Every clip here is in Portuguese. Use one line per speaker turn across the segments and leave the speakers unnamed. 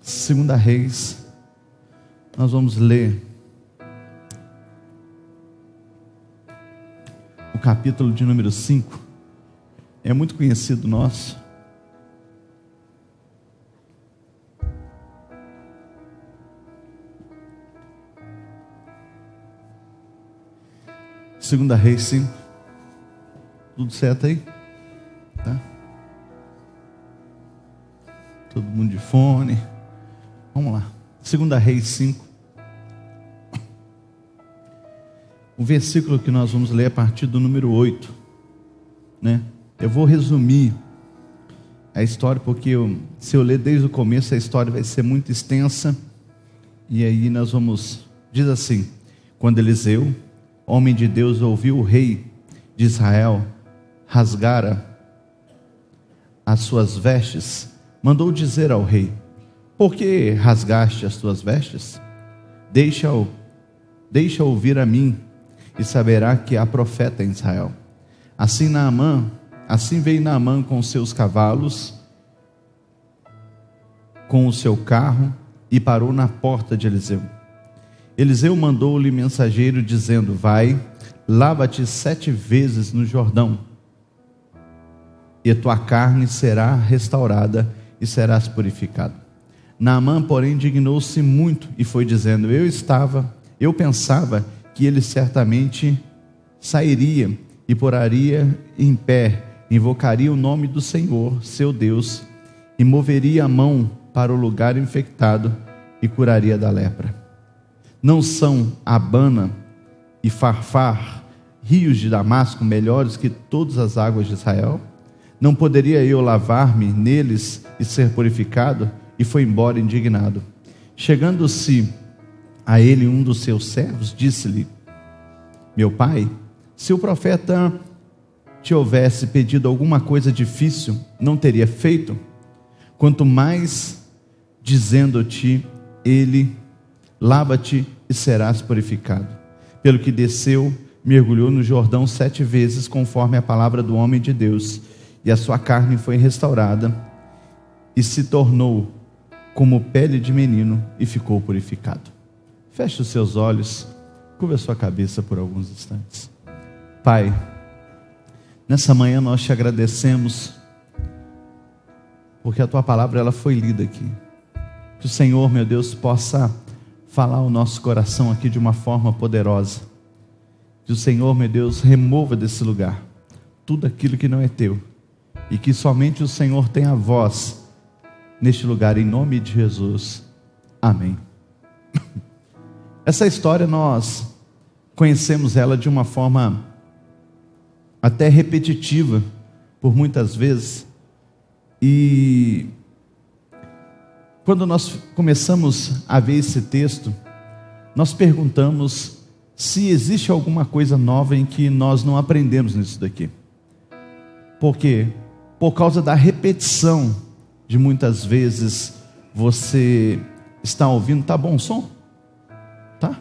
Segunda Reis, nós vamos ler o capítulo de número 5, é muito conhecido nosso. Segunda Reis 5, tudo certo aí? Tá? Todo mundo de fone. Vamos lá. Segunda Reis 5. O versículo que nós vamos ler é a partir do número 8, né? Eu vou resumir a história, porque se eu ler desde o começo, a história vai ser muito extensa. E aí nós vamos... Diz assim: quando Eliseu, homem de Deus, ouviu o rei de Israel rasgara as suas vestes, mandou dizer ao rei: por que rasgaste as tuas vestes? Deixa ouvir a mim, e saberá que há profeta em Israel. Assim veio Naamã com seus cavalos, com o seu carro, e parou na porta de Eliseu. Eliseu mandou-lhe mensageiro dizendo: vai, lava-te 7 vezes no Jordão, e a tua carne será restaurada e serás purificado. Naamã, porém, indignou-se muito e foi dizendo: eu pensava que ele certamente sairia e poraria em pé, invocaria o nome do Senhor, seu Deus, e moveria a mão para o lugar infectado e curaria da lepra. Não são Abana e Farfar, rios de Damasco, melhores que todas as águas de Israel? Não poderia eu lavar-me neles e ser purificado? E foi embora indignado. Chegando-se a ele um dos seus servos, disse-lhe: meu pai, se o profeta te houvesse pedido alguma coisa difícil, não teria feito? Quanto mais dizendo-te ele: lava-te e serás purificado. Pelo que desceu, mergulhou no Jordão 7 vezes, conforme a palavra do homem de Deus, e a sua carne foi restaurada, e se tornou como pele de menino, e ficou purificado. Feche os seus olhos, curva a sua cabeça por alguns instantes. Pai, nessa manhã nós te agradecemos, porque a tua palavra ela foi lida aqui. Que o Senhor, meu Deus, possa falar ao nosso coração aqui de uma forma poderosa. Que o Senhor, meu Deus, remova desse lugar tudo aquilo que não é teu, e que somente o Senhor tenha voz neste lugar, em nome de Jesus, amém. Essa história nós conhecemos ela de uma forma até repetitiva, por muitas vezes, e quando nós começamos a ver esse texto, nós perguntamos se existe alguma coisa nova em que nós não aprendemos nisso daqui. Por quê? Por causa da repetição de muitas vezes você está ouvindo. Tá bom o som? Tá?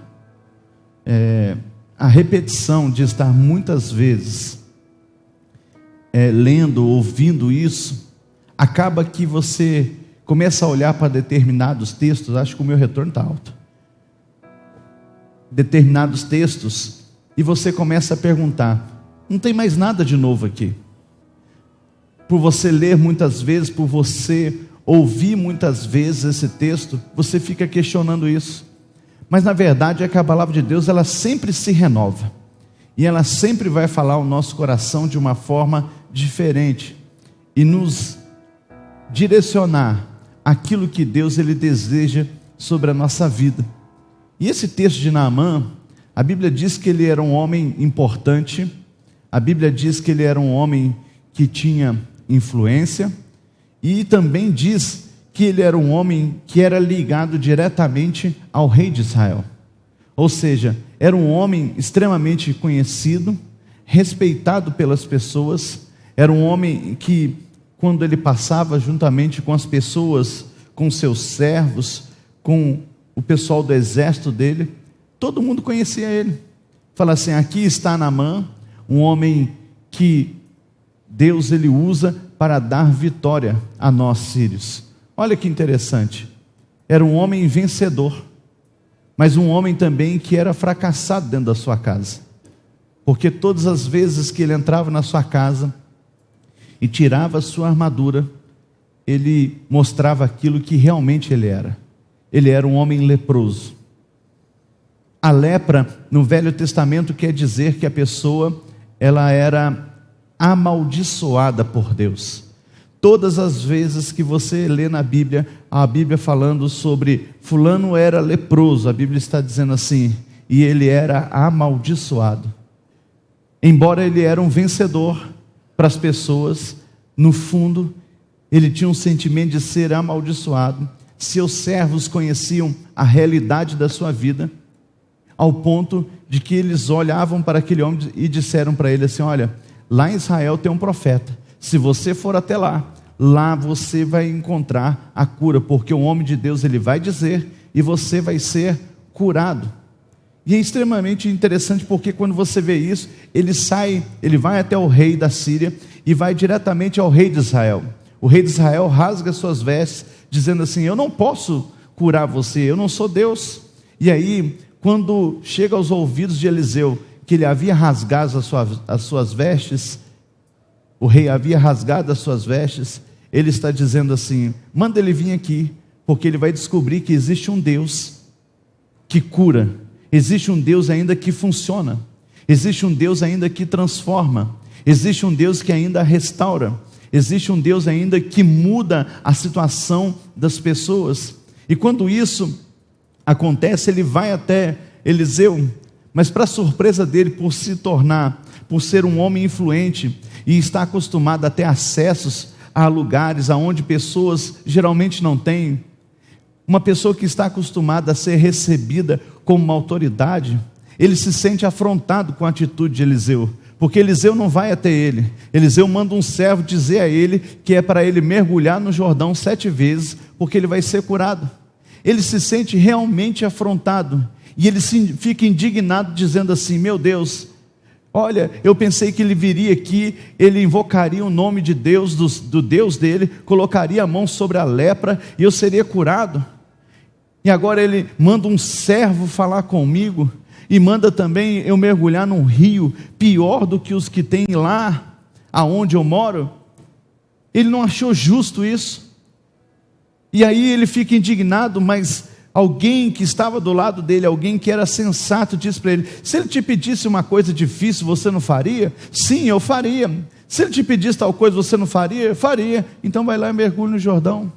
A repetição de estar muitas vezes lendo, ouvindo isso, acaba que você começa a olhar para determinados textos. Acho que o meu retorno está alto. Determinados textos, e você começa a perguntar: não tem mais nada de novo aqui? Por você ler muitas vezes, por você ouvir muitas vezes esse texto, você fica questionando isso. Mas na verdade é que a palavra de Deus ela sempre se renova, e ela sempre vai falar ao nosso coração de uma forma diferente, e nos direcionar aquilo que Deus ele deseja sobre a nossa vida. E esse texto de Naamã, a Bíblia diz que ele era um homem importante, a Bíblia diz que ele era um homem que tinha influência, e também diz que ele era um homem que era ligado diretamente ao rei de Israel. Ou seja, era um homem extremamente conhecido, respeitado pelas pessoas, era um homem que, quando ele passava juntamente com as pessoas, com seus servos, com o pessoal do exército dele, todo mundo conhecia ele. Fala assim: aqui está Naamã, um homem que Deus ele usa para dar vitória a nós sírios. Olha que interessante. era um homem vencedor, mas um homem também que era fracassado dentro da sua casa, porque todas as vezes que ele entrava na sua casa e tirava a sua armadura, ele mostrava aquilo que realmente ele era. Ele era um homem leproso. A lepra no Velho Testamento quer dizer que a pessoa, ela era amaldiçoada por Deus. Todas as vezes que você lê na Bíblia, a Bíblia falando sobre fulano era leproso, a Bíblia está dizendo assim, e ele era amaldiçoado. Embora ele era um vencedor para as pessoas, no fundo, ele tinha um sentimento de ser amaldiçoado. Seus servos conheciam a realidade da sua vida, ao ponto de que eles olhavam para aquele homem e disseram para ele assim: olha, lá em Israel tem um profeta, se você for até lá você vai encontrar a cura, porque o homem de Deus ele vai dizer e você vai ser curado. E é extremamente interessante, porque quando você vê isso, ele vai até o rei da Síria e vai diretamente ao rei de Israel. O rei de Israel rasga suas vestes, dizendo assim: eu não posso curar você, eu não sou Deus. E aí, quando chega aos ouvidos de Eliseu que ele havia rasgado as suas vestes, o rei havia rasgado as suas vestes, ele está dizendo assim: manda ele vir aqui, porque ele vai descobrir que existe um Deus que cura, existe um Deus ainda que funciona, existe um Deus ainda que transforma, existe um Deus que ainda restaura, existe um Deus ainda que muda a situação das pessoas. E quando isso acontece, ele vai até Eliseu, mas para surpresa dele, por ser um homem influente e estar acostumado a ter acessos a lugares aonde pessoas geralmente não têm, uma pessoa que está acostumada a ser recebida como uma autoridade, ele se sente afrontado com a atitude de Eliseu, porque Eliseu não vai até ele. Eliseu manda um servo dizer a ele que é para ele mergulhar no Jordão 7 vezes, porque ele vai ser curado. Ele se sente realmente afrontado, e ele fica indignado, dizendo assim: meu Deus, olha, eu pensei que ele viria aqui, ele invocaria o nome de Deus, do Deus dele, colocaria a mão sobre a lepra e eu seria curado. E agora ele manda um servo falar comigo, e manda também eu mergulhar num rio pior do que os que tem lá aonde eu moro. Ele não achou justo isso. E aí ele fica indignado, mas alguém que estava do lado dele, alguém que era sensato, disse para ele: se ele te pedisse uma coisa difícil, você não faria? Sim, eu faria. Se ele te pedisse tal coisa, você não faria? Faria. Então vai lá e mergulhe no Jordão.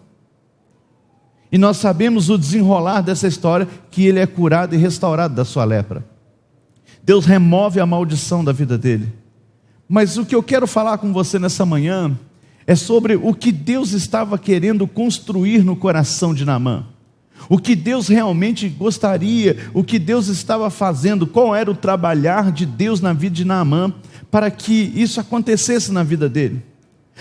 E nós sabemos o desenrolar dessa história, que ele é curado e restaurado da sua lepra. Deus remove a maldição da vida dele. Mas o que eu quero falar com você nessa manhã é sobre o que Deus estava querendo construir no coração de Naamã. O que Deus realmente gostaria, o que Deus estava fazendo, qual era o trabalhar de Deus na vida de Naamã, para que isso acontecesse na vida dele.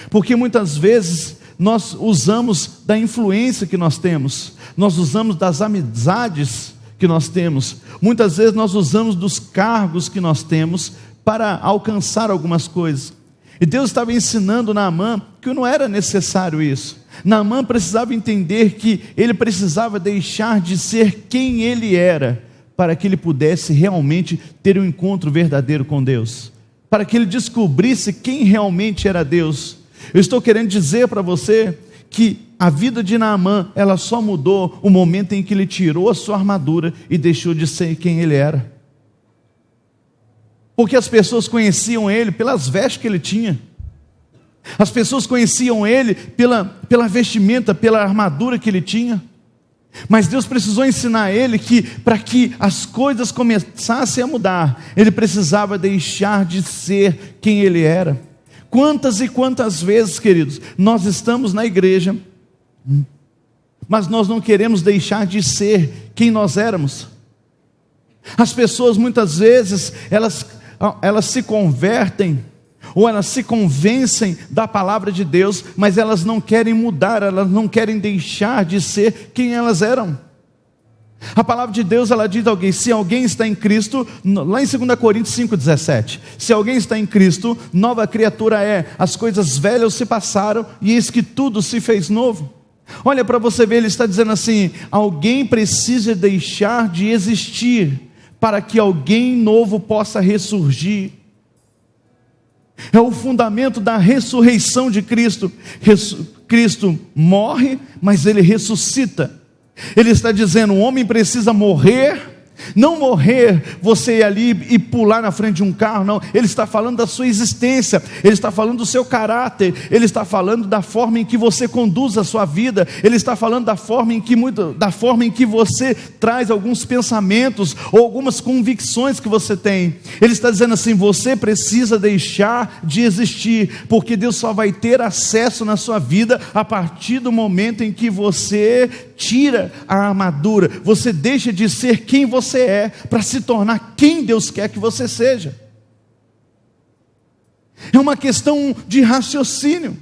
Porque muitas vezes nós usamos da influência que nós temos, nós usamos das amizades que nós temos, muitas vezes nós usamos dos cargos que nós temos para alcançar algumas coisas. E Deus estava ensinando Naamã que não era necessário isso. Naamã precisava entender que ele precisava deixar de ser quem ele era, para que ele pudesse realmente ter um encontro verdadeiro com Deus, para que ele descobrisse quem realmente era Deus. Eu estou querendo dizer para você que a vida de Naamã, ela só mudou o momento em que ele tirou a sua armadura e deixou de ser quem ele era. Porque as pessoas conheciam ele pelas vestes que ele tinha. As pessoas conheciam ele pela vestimenta, pela armadura que ele tinha. Mas Deus precisou ensinar ele que, para que as coisas começassem a mudar, ele precisava deixar de ser quem ele era. Quantas e quantas vezes, queridos, nós estamos na igreja, mas nós não queremos deixar de ser quem nós éramos. As pessoas muitas vezes, elas se convertem, ou elas se convencem da palavra de Deus, mas elas não querem mudar, elas não querem deixar de ser quem elas eram. A palavra de Deus, ela diz a alguém: se alguém está em Cristo, lá em 2 Coríntios 5,17, se alguém está em Cristo, nova criatura é, as coisas velhas se passaram, e eis que tudo se fez novo. Olha para você ver, ele está dizendo assim: alguém precisa deixar de existir para que alguém novo possa ressurgir. É o fundamento da ressurreição de Cristo. Cristo morre, mas ele ressuscita. Ele está dizendo: o homem precisa morrer. Não morrer, você ir ali e pular na frente de um carro, não. Ele está falando da sua existência, ele está falando do seu caráter, ele está falando da forma em que você conduz a sua vida, ele está falando da forma em que você traz alguns pensamentos ou algumas convicções que você tem. Ele está dizendo assim: você precisa deixar de existir, porque Deus só vai ter acesso na sua vida a partir do momento em que você tira a armadura, você deixa de ser quem você é, para se tornar quem Deus quer que você seja. É uma questão de raciocínio.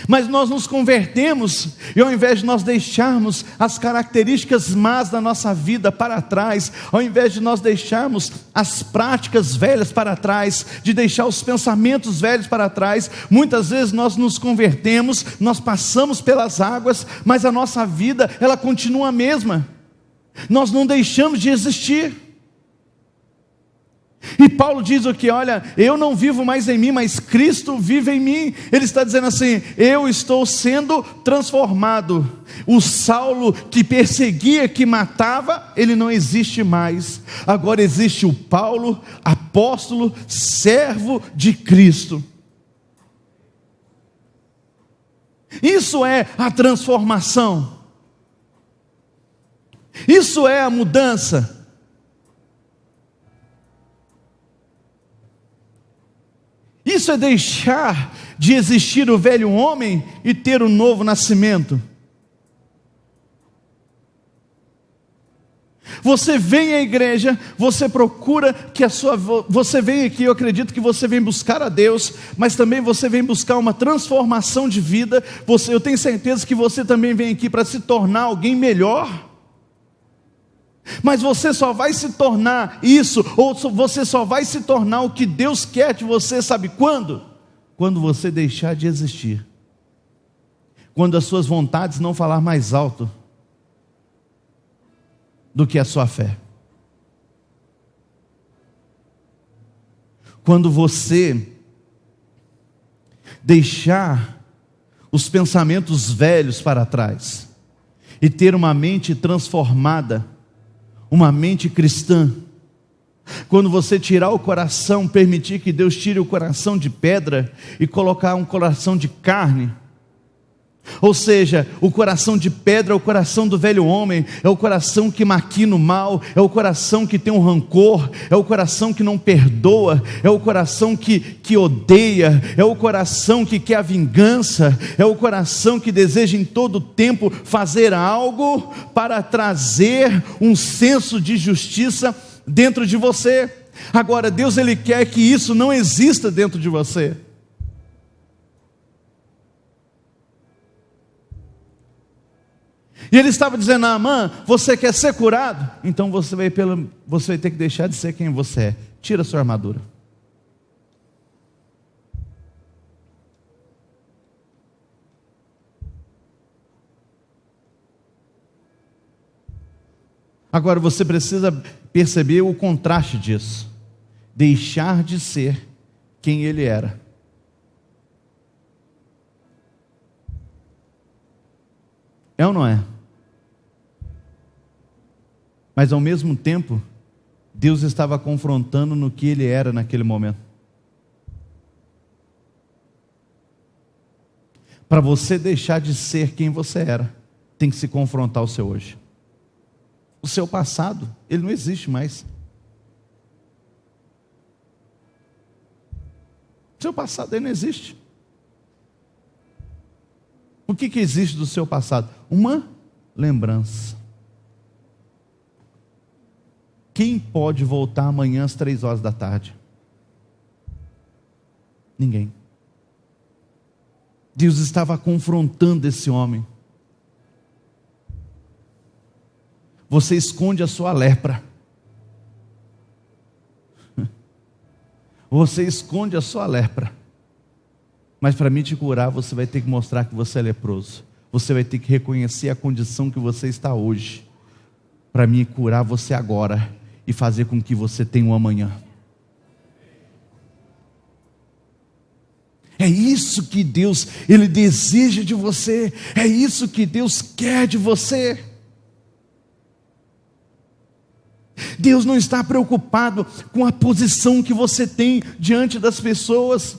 Mas nós nos convertemos, e ao invés de nós deixarmos as características más da nossa vida para trás, ao invés de nós deixarmos as práticas velhas para trás, de deixar os pensamentos velhos para trás, muitas vezes nós nos convertemos, nós passamos pelas águas, mas a nossa vida, ela continua a mesma. Nós não deixamos de existir. E Paulo diz o que? Olha, eu não vivo mais em mim, mas Cristo vive em mim. Ele está dizendo assim: eu estou sendo transformado. O Saulo que perseguia, que matava, ele não existe mais. Agora existe o Paulo, apóstolo, servo de Cristo. Isso é a transformação. Isso é a mudança. Isso é deixar de existir o velho homem e ter um novo nascimento. Você vem à igreja, você procura que você vem aqui, eu acredito que você vem buscar a Deus, mas também você vem buscar uma transformação de vida. Eu tenho certeza que você também vem aqui para se tornar alguém melhor. Mas você só vai se tornar isso, ou você só vai se tornar o que Deus quer de você, sabe quando? Quando você deixar de existir. Quando as suas vontades não falar mais alto do que a sua fé. Quando você deixar os pensamentos velhos para trás e ter uma mente transformada, uma mente cristã. Quando você tirar o coração, permitir que Deus tire o coração de pedra e colocar um coração de carne. Ou seja, o coração de pedra é o coração do velho homem, é o coração que maquina o mal, é o coração que tem um rancor, é o coração que não perdoa, é o coração que odeia, é o coração que quer a vingança, é o coração que deseja em todo tempo fazer algo para trazer um senso de justiça dentro de você. Agora, Deus, Ele quer que isso não exista dentro de você. E ele estava dizendo: Naamã, você quer ser curado? Então você vai ter que deixar de ser quem você é. Tira a sua armadura. Agora você precisa perceber o contraste disso. Deixar de ser quem ele era. É ou não é? Mas ao mesmo tempo, Deus estava confrontando no que ele era naquele momento. Para você deixar de ser quem você era, tem que se confrontar o seu hoje. O seu passado, ele não existe mais. O seu passado, ele não existe. O que existe do seu passado? Uma lembrança. Quem pode voltar amanhã às 3 horas da tarde? Ninguém. Deus estava confrontando esse homem. Você esconde a sua lepra. Você esconde a sua lepra. Mas para mim te curar, você vai ter que mostrar que você é leproso. Você vai ter que reconhecer a condição que você está hoje, para me curar você agora e fazer com que você tenha um amanhã. É isso que Deus, Ele deseja de você. É isso que Deus quer de você. Deus não está preocupado com a posição que você tem diante das pessoas.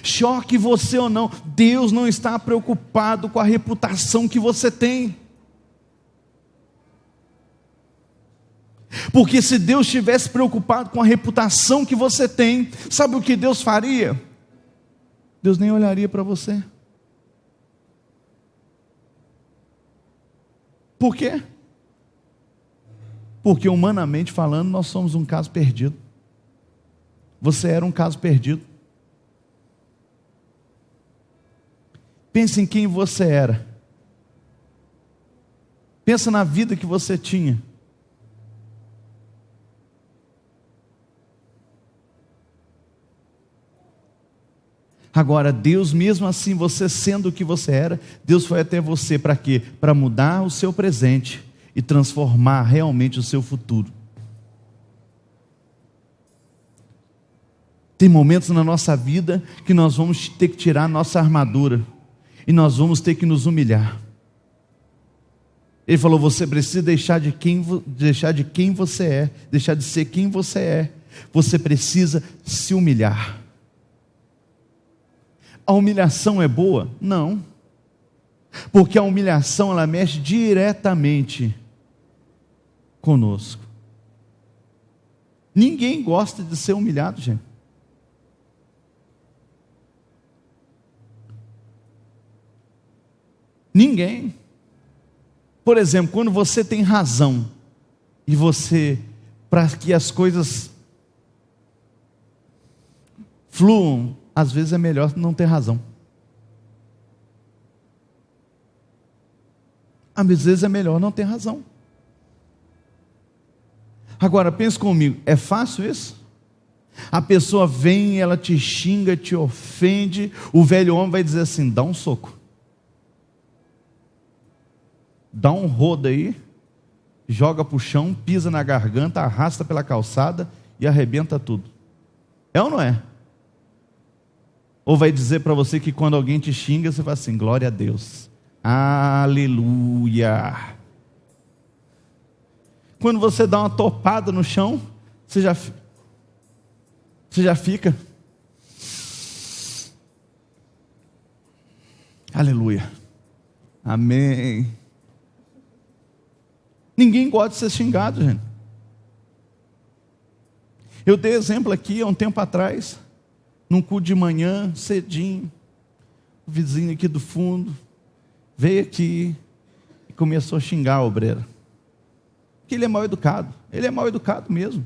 Choque você ou não, Deus não está preocupado com a reputação que você tem. Porque se Deus estivesse preocupado com a reputação que você tem, sabe o que Deus faria? Deus nem olharia para você. Por quê? Porque humanamente falando, nós somos um caso perdido. Você era um caso perdido. Pense em quem você era. Pensa na vida que você tinha. Agora, Deus, mesmo assim, você sendo o que você era, Deus foi até você para quê? Para mudar o seu presente e transformar realmente o seu futuro. Tem momentos na nossa vida que nós vamos ter que tirar a nossa armadura e nós vamos ter que nos humilhar. Ele falou, você precisa deixar de quem você é, deixar de ser quem você é. Você precisa se humilhar. A humilhação é boa? Não. Porque a humilhação, ela mexe diretamente conosco. Ninguém gosta de ser humilhado, gente. Ninguém. Por exemplo, quando você tem razão, e você, para que as coisas fluam, às vezes é melhor não ter razão. Às vezes é melhor não ter razão. Agora, pense comigo, é fácil isso? A pessoa vem, ela te xinga, te ofende, o velho homem vai dizer assim, dá um soco. Dá um rodo aí, joga para o chão, pisa na garganta, arrasta pela calçada e arrebenta tudo. É ou não é? Ou vai dizer para você que quando alguém te xinga, você fala assim, glória a Deus, aleluia. Quando você dá uma topada no chão, você já fica, aleluia, amém. Ninguém gosta de ser xingado, gente. Eu dei exemplo aqui há um tempo atrás, num culto de manhã, cedinho, o vizinho aqui do fundo veio aqui e começou a xingar a obreira. Porque ele é mal educado mesmo.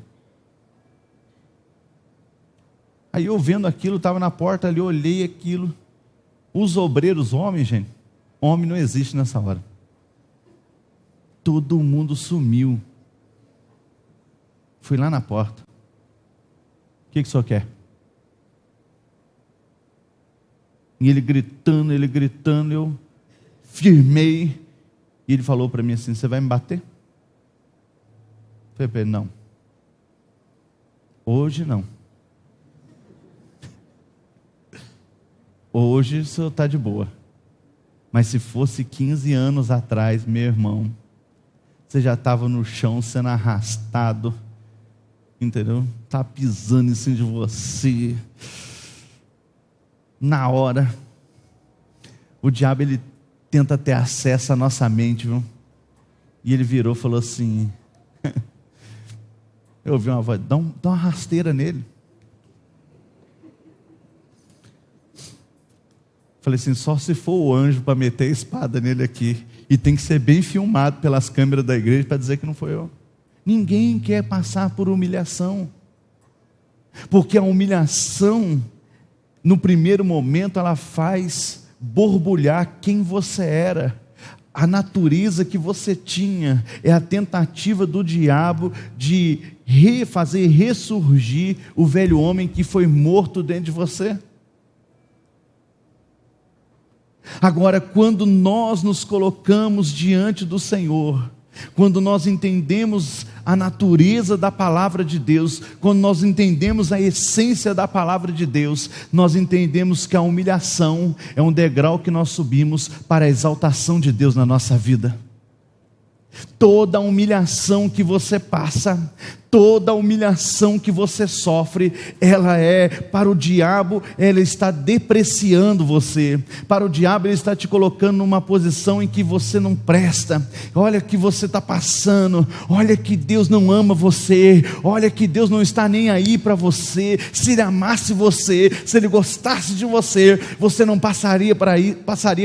Aí eu vendo aquilo, estava na porta ali, olhei aquilo. Os obreiros, homens, gente, homem não existe nessa hora. Todo mundo sumiu. Fui lá na porta. O que o senhor quer? E ele gritando, eu firmei. E ele falou para mim assim, você vai me bater? Eu falei para ele, não. Hoje não. Hoje o senhor está de boa. Mas se fosse 15 anos atrás, meu irmão, você já estava no chão sendo arrastado, entendeu? Está pisando em cima de você. Na hora, o diabo, ele tenta ter acesso à nossa mente, viu? E ele virou e falou assim, eu ouvi uma voz, dá uma rasteira nele. Falei assim, só se for o anjo para meter a espada nele aqui. E tem que ser bem filmado pelas câmeras da igreja para dizer que não foi eu. Ninguém quer passar por humilhação. Porque a humilhação, no primeiro momento, ela faz borbulhar quem você era. A natureza que você tinha. É a tentativa do diabo de fazer ressurgir o velho homem que foi morto dentro de você. Agora, quando nós nos colocamos diante do Senhor, quando nós entendemos a natureza da palavra de Deus, quando nós entendemos a essência da palavra de Deus, nós entendemos que a humilhação é um degrau que nós subimos para a exaltação de Deus na nossa vida. Toda humilhação que você passa, toda humilhação que você sofre, ela é para o diabo, ela está depreciando você. Para o diabo, ele está te colocando numa posição em que você não presta. Olha que você está passando, olha que Deus não ama você, olha que Deus não está nem aí para você. Se Ele amasse você, se Ele gostasse de você, você não passaria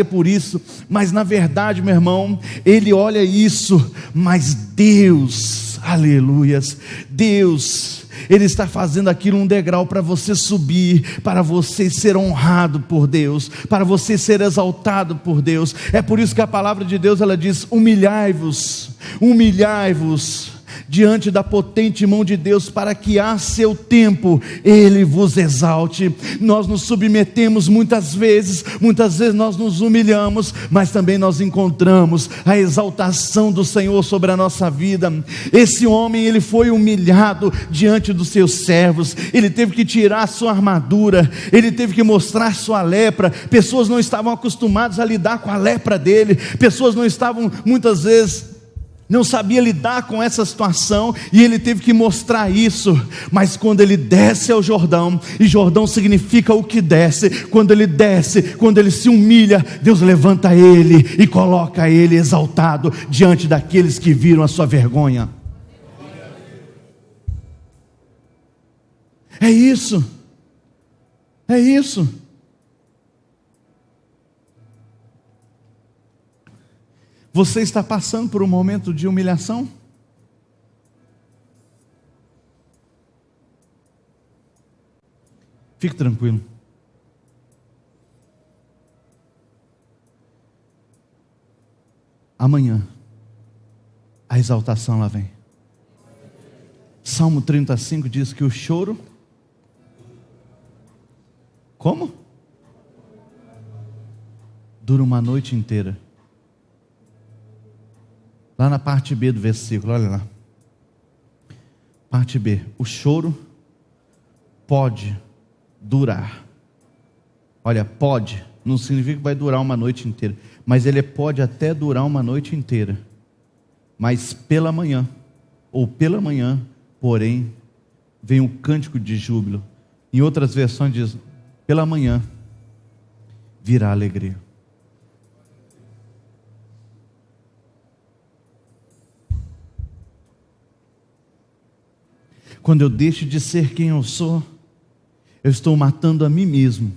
por isso. Mas na verdade, meu irmão, Ele olha isso, mas Deus, aleluias, Deus, Ele está fazendo aquilo um degrau para você subir, para você ser honrado por Deus, para você ser exaltado por Deus. É por isso que a palavra de Deus, ela diz: humilhai-vos, humilhai-vos diante da potente mão de Deus, para que a seu tempo Ele vos exalte. Nós nos submetemos muitas vezes nós nos humilhamos, mas também nós encontramos a exaltação do Senhor sobre a nossa vida. Esse homem, ele foi humilhado diante dos seus servos, ele teve que tirar a sua armadura, ele teve que mostrar sua lepra. Pessoas não estavam acostumadas a lidar com a lepra dele, pessoas não estavam, muitas vezes, não sabia lidar com essa situação, e ele teve que mostrar isso. Mas quando ele desce ao Jordão, e Jordão significa o que desce, quando ele desce, quando ele se humilha, Deus levanta ele e coloca ele exaltado diante daqueles que viram a sua vergonha. É isso, é isso. Você está passando por um momento de humilhação? Fique tranquilo. Amanhã, a exaltação lá vem. Salmo 35 diz que o choro... Como? Dura uma noite inteira. Lá na parte B do versículo, olha lá. Parte B. O choro pode durar. Olha, pode, não significa que vai durar uma noite inteira, mas ele pode até durar uma noite inteira. Mas pela manhã, porém, vem um cântico de júbilo. Em outras versões diz: pela manhã virá alegria. Quando eu deixo de ser quem eu sou, eu estou matando a mim mesmo.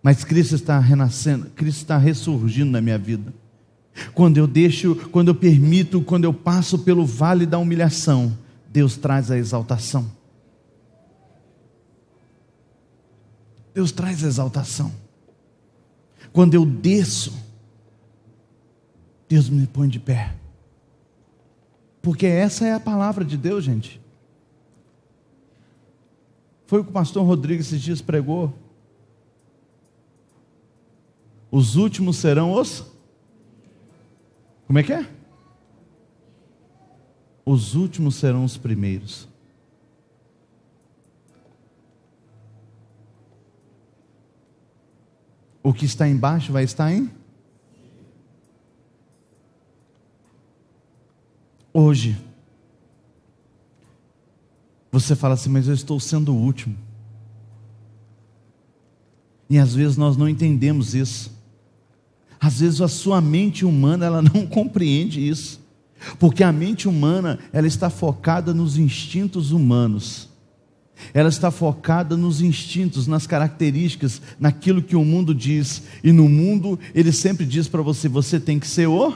Mas Cristo está renascendo, Cristo está ressurgindo na minha vida. Quando eu permito, quando eu passo pelo vale da humilhação, Deus traz a exaltação. Deus traz a exaltação. Quando eu desço, Deus me põe de pé. Porque essa é a palavra de Deus, gente. Foi o que o pastor Rodrigo esses dias pregou. Os últimos serão os... Como é que é? Os últimos serão os primeiros. O que está embaixo vai estar em... Hoje. Você fala assim: mas eu estou sendo o último. E às vezes nós não entendemos isso. Às vezes a sua mente humana, ela não compreende isso. Porque a mente humana, ela está focada nos instintos humanos. Ela está focada nos instintos, nas características, naquilo que o mundo diz. E no mundo, ele sempre diz para você: você tem que ser o...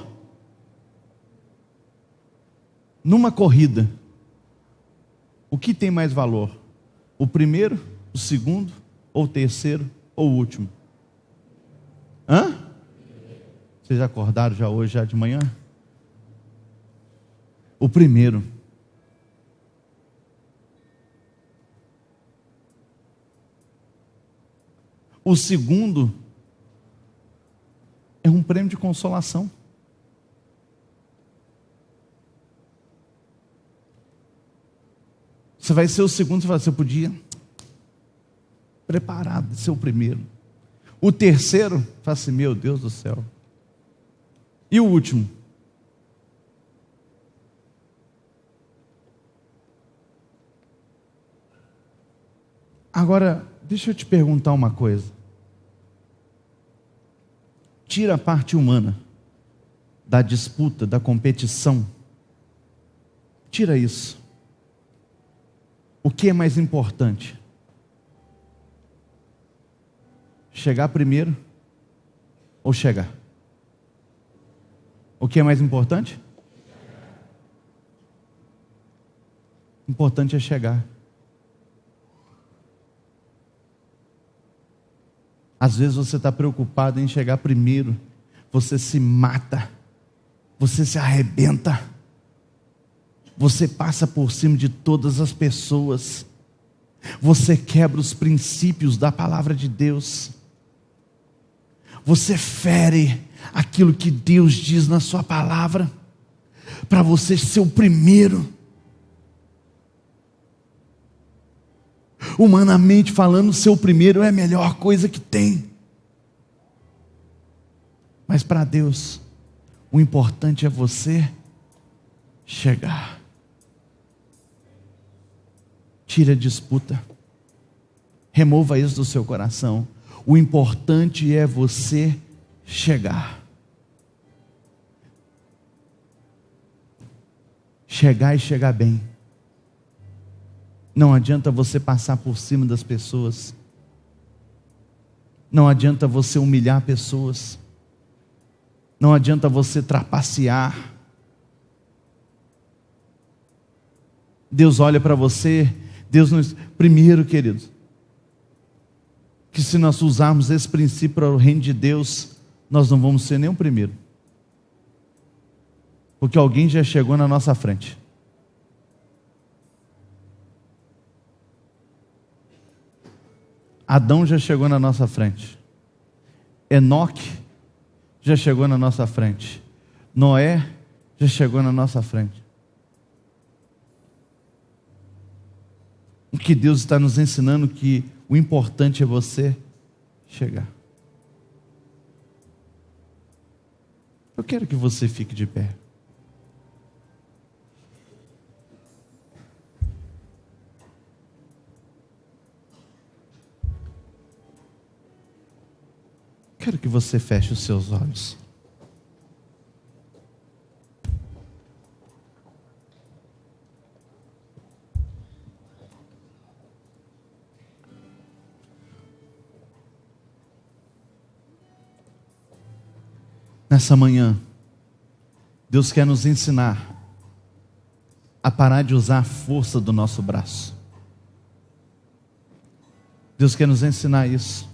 Numa corrida, o que tem mais valor? O primeiro, o segundo, ou o terceiro, ou o último? Hã? Vocês já acordaram já hoje, já de manhã? O primeiro. O segundo É um prêmio de consolação. Você vai ser o segundo, você vai ser, eu podia preparado, ser o primeiro. O terceiro, fala assim, meu Deus do céu. E o último? Agora, deixa eu te perguntar uma coisa. Tira a parte humana da disputa, da competição. Tira isso. O que é mais importante? Chegar primeiro ou chegar? O que é mais importante? Importante é chegar. Às vezes você está preocupado em chegar primeiro, você se mata, você se arrebenta, você passa por cima de todas as pessoas, você quebra os princípios da palavra de Deus, você fere aquilo que Deus diz na sua palavra, para você ser o primeiro. Humanamente falando, ser o primeiro é a melhor coisa que tem. Mas para Deus, o importante é você chegar. Tire a disputa. Remova isso do seu coração. O importante é você chegar. Chegar e chegar bem. Não adianta você passar por cima das pessoas. Não adianta você humilhar pessoas. Não adianta você trapacear. Deus olha para você. Deus nos... Primeiro, queridos, que se nós usarmos esse princípio para o reino de Deus, nós não vamos ser nem o primeiro. Porque alguém já chegou na nossa frente. Adão já chegou na nossa frente. Enoque já chegou na nossa frente. Noé já chegou na nossa frente. O que Deus está nos ensinando que o importante é você chegar. Eu quero que você fique de pé. Quero que você feche os seus olhos. Nessa manhã, Deus quer nos ensinar a parar de usar a força do nosso braço. Deus quer nos ensinar isso.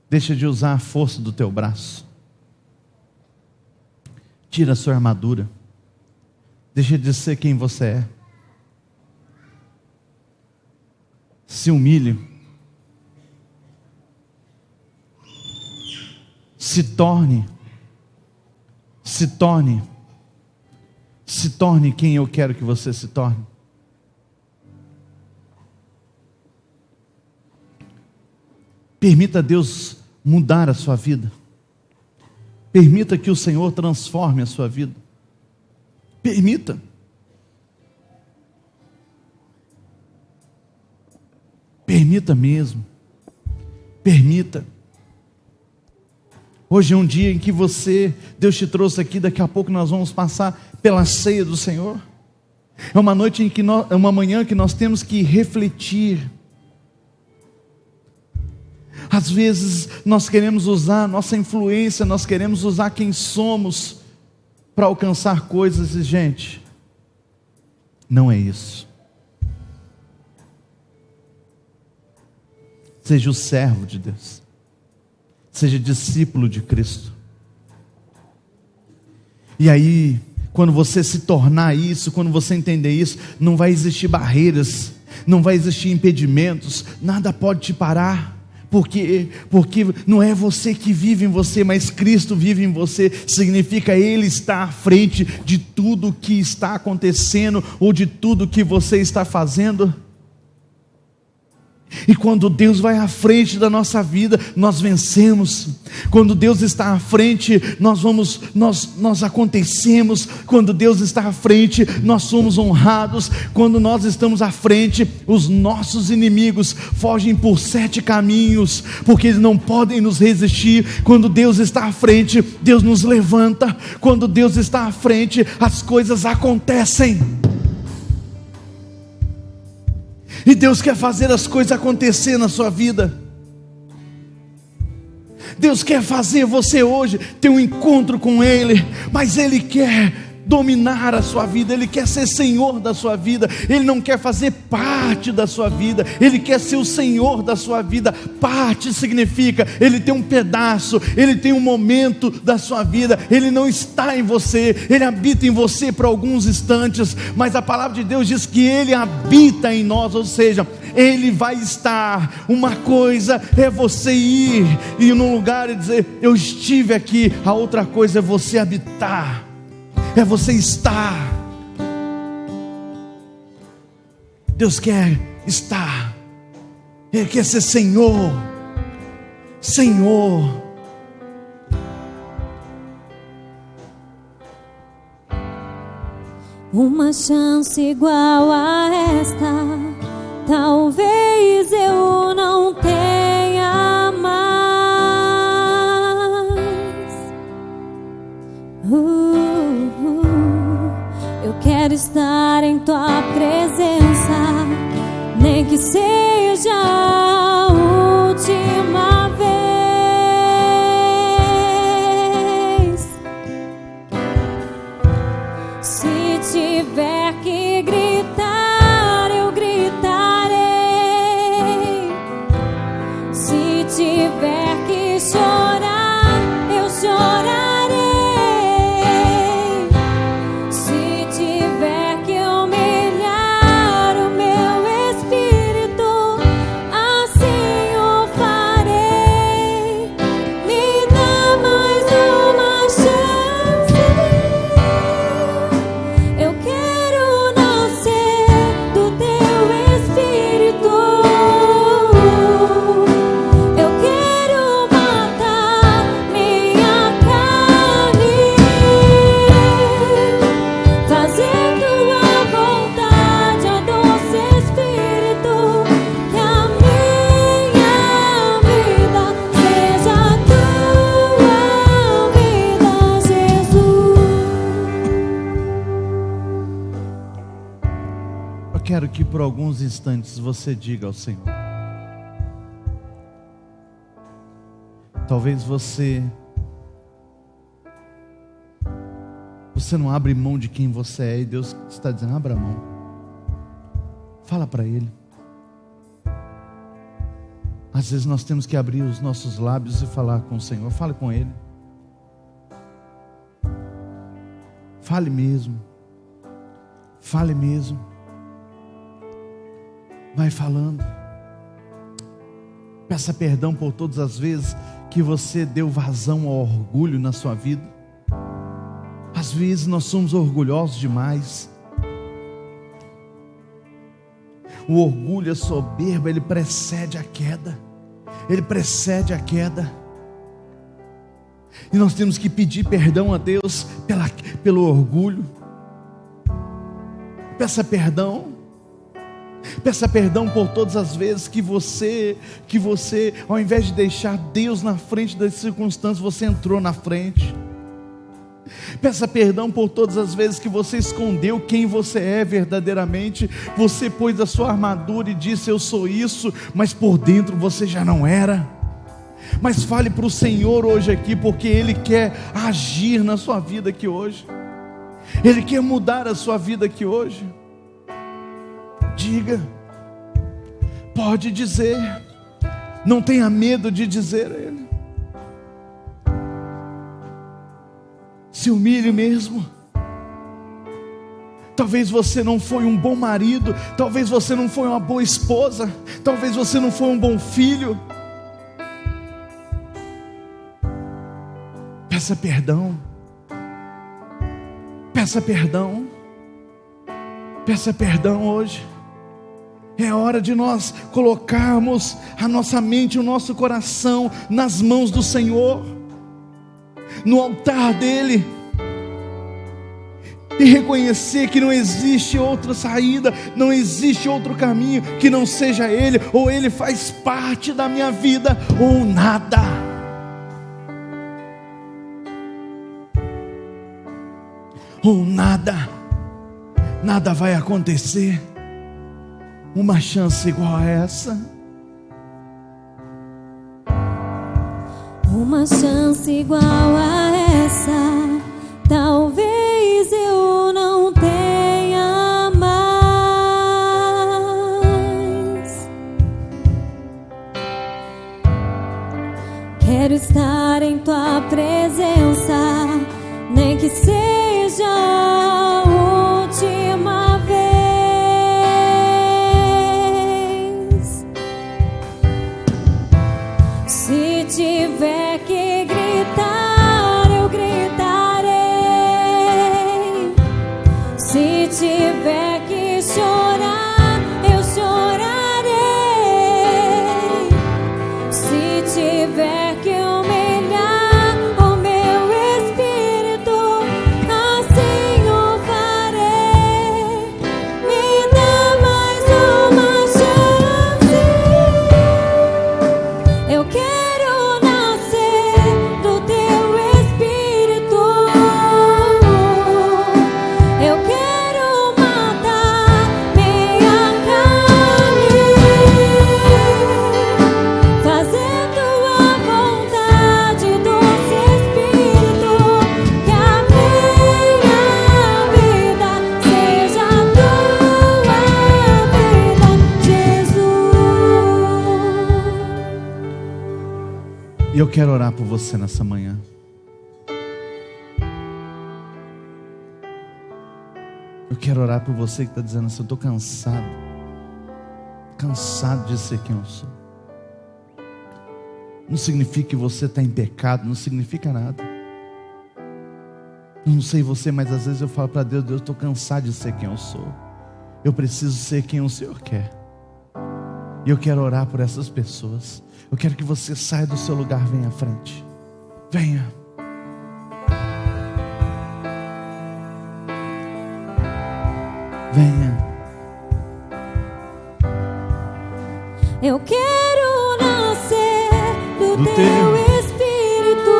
Deixa de usar a força do teu braço. Tira a sua armadura. Deixa de ser quem você é. Se humilhe. Se torne quem eu quero que você se torne. Permita Deus mudar a sua vida. Permita que o Senhor transforme a sua vida. Permita. Permita mesmo. Permita. Hoje é um dia em que Deus te trouxe aqui, daqui a pouco nós vamos passar pela ceia do Senhor. É uma noite é uma manhã que nós temos que refletir. Às vezes nós queremos usar nossa influência, nós queremos usar quem somos para alcançar coisas e, gente, não é isso. Seja o servo de Deus. Seja discípulo de Cristo. E aí, quando você se tornar isso, quando você entender isso, não vai existir barreiras, não vai existir impedimentos, nada pode te parar, Porque não é você que vive em você, mas Cristo vive em você. Significa Ele está à frente de tudo que está acontecendo, ou de tudo que você está fazendo. E quando Deus vai à frente da nossa vida, nós vencemos. Quando Deus está à frente, nós acontecemos. Quando Deus está à frente, nós somos honrados. Quando nós estamos à frente, os nossos inimigos fogem por 7 caminhos, porque eles não podem nos resistir. Quando Deus está à frente, Deus nos levanta. Quando Deus está à frente, as coisas acontecem. E Deus quer fazer as coisas acontecer na sua vida. Deus quer fazer você hoje ter um encontro com Ele, mas Ele quer dominar a sua vida, Ele quer ser Senhor da sua vida. Ele não quer fazer parte da sua vida, Ele quer ser o Senhor da sua vida. Parte significa, Ele tem um pedaço, Ele tem um momento da sua vida. Ele não está em você, Ele habita em você por alguns instantes, mas a palavra de Deus diz que Ele habita em nós, ou seja, Ele vai estar. Uma coisa é você ir e num lugar e dizer, eu estive aqui. A outra coisa é você habitar, é você estar. Deus quer estar, Ele quer ser Senhor. Senhor.
Uma chance igual a esta, talvez eu não tenha mais. Eu quero estar em tua presença, nem que seja a última vez. Se tiver que gritar, eu gritarei. Se tiver que chorar, eu chorarei.
Quero que por alguns instantes você diga ao Senhor. Talvez você não abre mão de quem você é, e Deus está dizendo, abra mão. Fala para Ele. Às vezes nós temos que abrir os nossos lábios e falar com o Senhor. Fale com Ele. Fale mesmo. Fale mesmo. Vai falando. Peça perdão por todas as vezes que você deu vazão ao orgulho na sua vida. Às vezes nós somos orgulhosos demais. O orgulho, a soberba, ele precede a queda. Ele precede a queda. E nós temos que pedir perdão a Deus pelo orgulho. Peça perdão. Peça perdão por todas as vezes que você, ao invés de deixar Deus na frente das circunstâncias, você entrou na frente. Peça perdão por todas as vezes que você escondeu quem você é verdadeiramente. Você pôs a sua armadura e disse, eu sou isso, mas por dentro você já não era. Mas fale para o Senhor hoje aqui, porque Ele quer agir na sua vida aqui hoje. Ele quer mudar a sua vida aqui hoje. Diga, pode dizer, não tenha medo de dizer a Ele. Se humilhe mesmo. Talvez você não foi um bom marido, talvez você não foi uma boa esposa, talvez você não foi um bom filho, Peça perdão. Peça perdão. Peça perdão hoje. É hora de nós colocarmos a nossa mente, o nosso coração nas mãos do Senhor, no altar dele, e reconhecer que não existe outra saída, não existe outro caminho que não seja ele. Ou ele faz parte da minha vida ou nada. Ou nada. Nada vai acontecer. Uma chance igual a essa.
Uma chance igual a essa, talvez eu não tenha mais. Quero estar em tua presença, nem que seja a última vez. Se tiver que gritar, eu gritarei. Se tiver que chorar, eu chorarei. Se tiver que humilhar o meu espírito, assim o farei. Me dá mais uma chance. Eu quero nascer do teu espírito. Eu quero matar minha carne, fazer tua vontade, doce Espírito. Que a minha vida seja a tua vida, Jesus.
E eu quero orar por você nessa manhã. Eu quero orar por você que está dizendo assim: eu estou cansado. Cansado de ser quem eu sou. Não significa que você está em pecado, não significa nada. Eu não sei você, mas às vezes eu falo para Deus: Deus, eu estou cansado de ser quem eu sou. Eu preciso ser quem o Senhor quer. E eu quero orar por essas pessoas. Eu quero que você saia do seu lugar, venha à frente. Venha. Venha.
Eu quero nascer do
Do
teu
teu
espírito.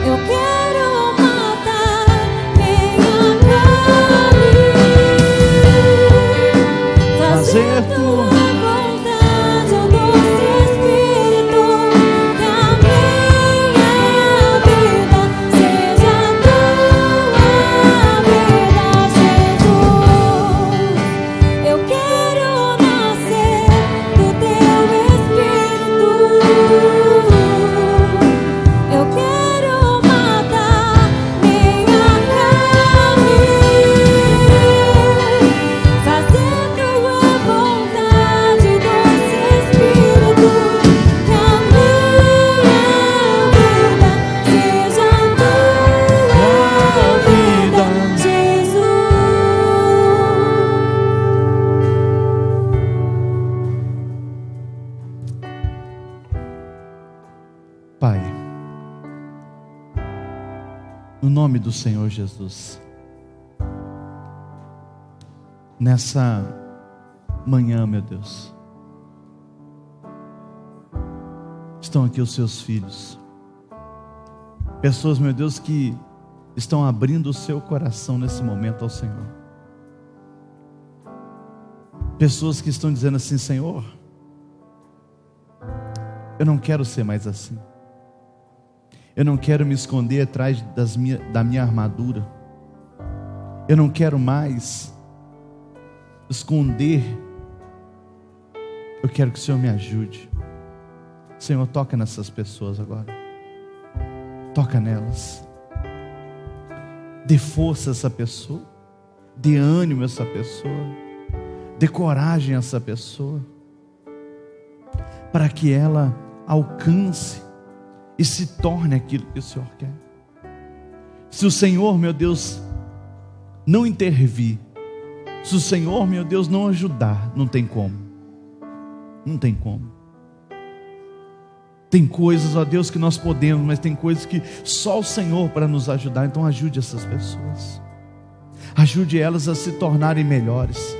Eu quero matar minha carne, fazer tua vontade, ó doce Espírito. Que a minha vida seja a tua vida, Jesus. Eu quero nascer do teu espírito. Eu quero matar minha carne, fazer tua vontade, doce Espírito. Que a minha vida seja a tua vida, Jesus.
Pai, no nome do Senhor Jesus, nessa manhã, meu Deus, estão aqui os seus filhos, pessoas, meu Deus, que estão abrindo o seu coração nesse momento ao Senhor, pessoas que estão dizendo assim: Senhor, eu não quero ser mais assim. Eu não quero me esconder atrás da minha armadura. Eu não quero mais esconder. Eu quero que o Senhor me ajude. Senhor, toca nessas pessoas agora. Toca nelas. Dê força a essa pessoa. Dê ânimo a essa pessoa. Dê coragem a essa pessoa, para que ela alcance e se torne aquilo que o Senhor quer. Se o Senhor, meu Deus, não intervir, se o Senhor, meu Deus, não ajudar, não tem como. Não tem como. Tem coisas, ó Deus, que nós podemos, mas tem coisas que só o Senhor para nos ajudar. Então ajude essas pessoas. Ajude elas a se tornarem melhores.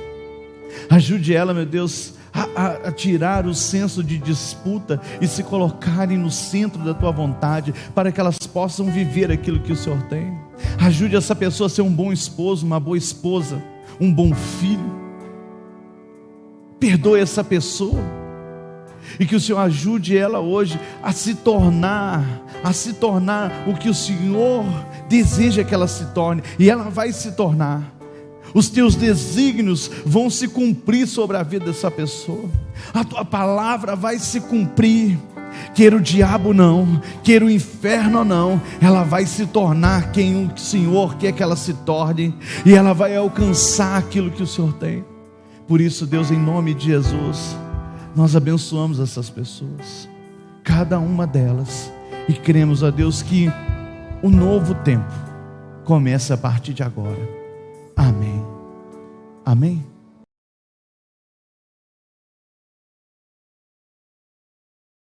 Ajude elas, meu Deus, a tirar o senso de disputa e se colocarem no centro da tua vontade, para que elas possam viver aquilo que o Senhor tem. Ajude essa pessoa a ser um bom esposo, uma boa esposa, um bom filho. Perdoe essa pessoa. E que o Senhor ajude ela hoje a se tornar o que o Senhor deseja que ela se torne. E ela vai se tornar. Os teus desígnios vão se cumprir sobre a vida dessa pessoa. A tua palavra vai se cumprir. Queira o diabo não, queira o inferno não, ela vai se tornar quem o Senhor quer que ela se torne. E ela vai alcançar aquilo que o Senhor tem. Por isso, Deus, em nome de Jesus, nós abençoamos essas pessoas, cada uma delas, e cremos, ó Deus, que o novo tempo começa a partir de agora. Amém. Amém.